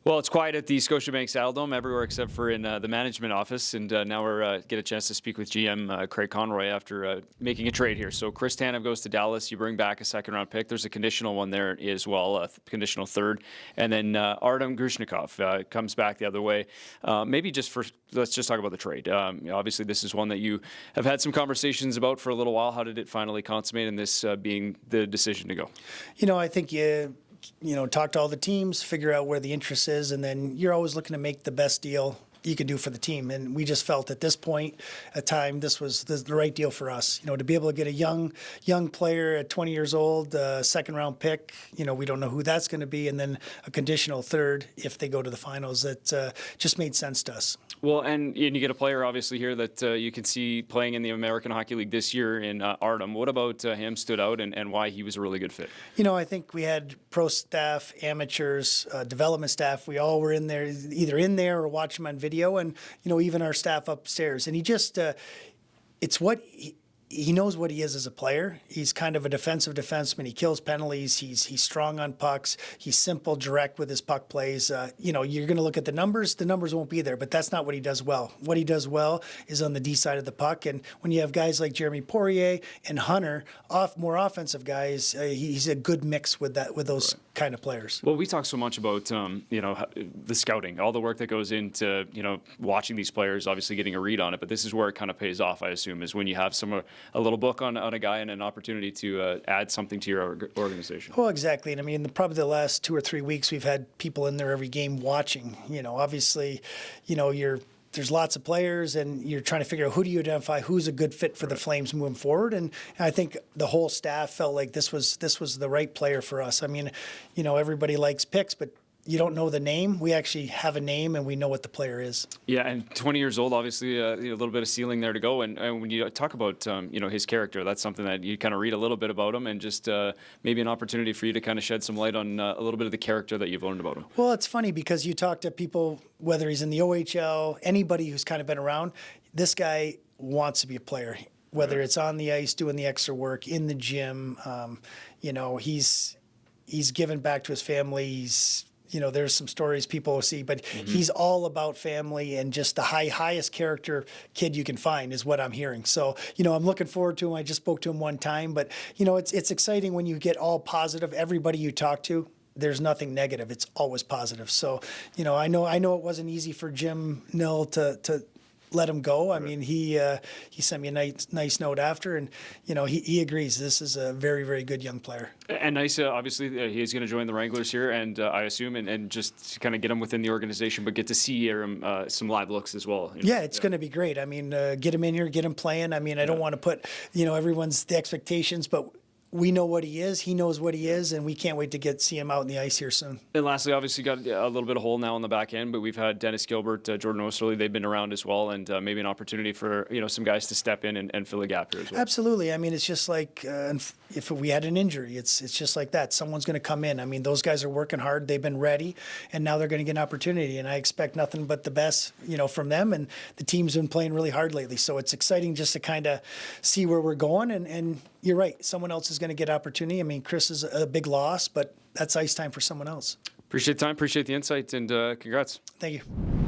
Well, it's quiet at the Scotiabank Saddledome everywhere except for in the management office, and now we're get a chance to speak with GM Craig Conroy after making a trade here. So Chris Tanev goes to Dallas. You bring back a second-round pick. There's a conditional one there as well, a conditional third, and then Artem Grushnikov comes back the other way. Maybe just for let's just talk about the trade. Obviously, this is one that you have had some conversations about for a little while. How did it finally consummate, and this being the decision to go? I think talk to all the teams, figure out where the interest is, and then you're always looking to make the best deal you could do for the team. And we just felt at this point at time this was the right deal for us. To be able to get a young player at 20 years old, second round pick, we don't know who that's going to be, and then a conditional third if they go to the finals. That just made sense to us. Well, and you get a player obviously here that you can see playing in the American Hockey League this year in Artem. What about him stood out and why he was a really good fit? I think we had pro staff, amateurs, development staff. We all were in there, either in there or watching him on video, and even our staff upstairs. And he just, it's what he knows what he is as a player. He's kind of a defensive defenseman. He kills penalties. He's strong on pucks. He's simple, direct with his puck plays. You're going to look at the numbers. The numbers won't be there, but that's not what he does well. What he does well is on the D side of the puck. And when you have guys like Jeremy Poirier and Hunter, more offensive guys, he's a good mix with those kind of players. Well, we talk so much about the scouting, all the work that goes into watching these players, obviously getting a read on it. But this is where it kind of pays off, I assume, is when you have a little book on a guy and an opportunity to add something to your organization. Well, exactly. And I mean, probably the last 2 or 3 weeks, we've had people in there every game watching. Obviously, there's lots of players, and you're trying to figure out who do you identify, who's a good fit for the Flames moving forward. And I think the whole staff felt like this was the right player for us. I mean, everybody likes picks, but you don't know the name. We actually have a name, and we know what the player is. Yeah, and 20 years old, obviously a little bit of ceiling there to go. And when you talk about his character, that's something that you kind of read a little bit about him, and just maybe an opportunity for you to kind of shed some light on a little bit of the character that you've learned about him. Well, it's funny because you talk to people, whether he's in the OHL, anybody who's kind of been around, this guy wants to be a player. Whether it's on the ice, doing the extra work, in the gym, he's given back to his family. There's some stories people will see, but he's all about family and just the highest character kid you can find is what I'm hearing. So, I'm looking forward to him. I just spoke to him one time, but, it's exciting when you get all positive. Everybody you talk to, there's nothing negative. It's always positive. So, I know it wasn't easy for Jim Nill to let him go. I mean, he sent me a nice note after, and he agrees. This is a very, very good young player. And nice, obviously, he's going to join the Wranglers here, and I assume, and just kind of get him within the organization, but get to see him some live looks as well. Yeah, it's going to be great. I mean, get him in here, get him playing. I mean, I don't want to put everyone's the expectations, but we know what he is. He knows what he is, and we can't wait to see him out in the ice here soon. And lastly, obviously, got a little bit of hole now on the back end, but we've had Dennis Gilbert, Jordan Osterley. They've been around as well, and maybe an opportunity for some guys to step in and fill a gap here as well. Absolutely. I mean, it's just like if we had an injury, it's just like that. Someone's going to come in. I mean, those guys are working hard. They've been ready, and now they're going to get an opportunity. And I expect nothing but the best, from them. And the team's been playing really hard lately, so it's exciting just to kind of see where we're going. And you're right. Someone else is going to get opportunity. I mean, Chris is a big loss, but that's ice time for someone else. Appreciate the time. Appreciate the insight, and congrats. Thank you.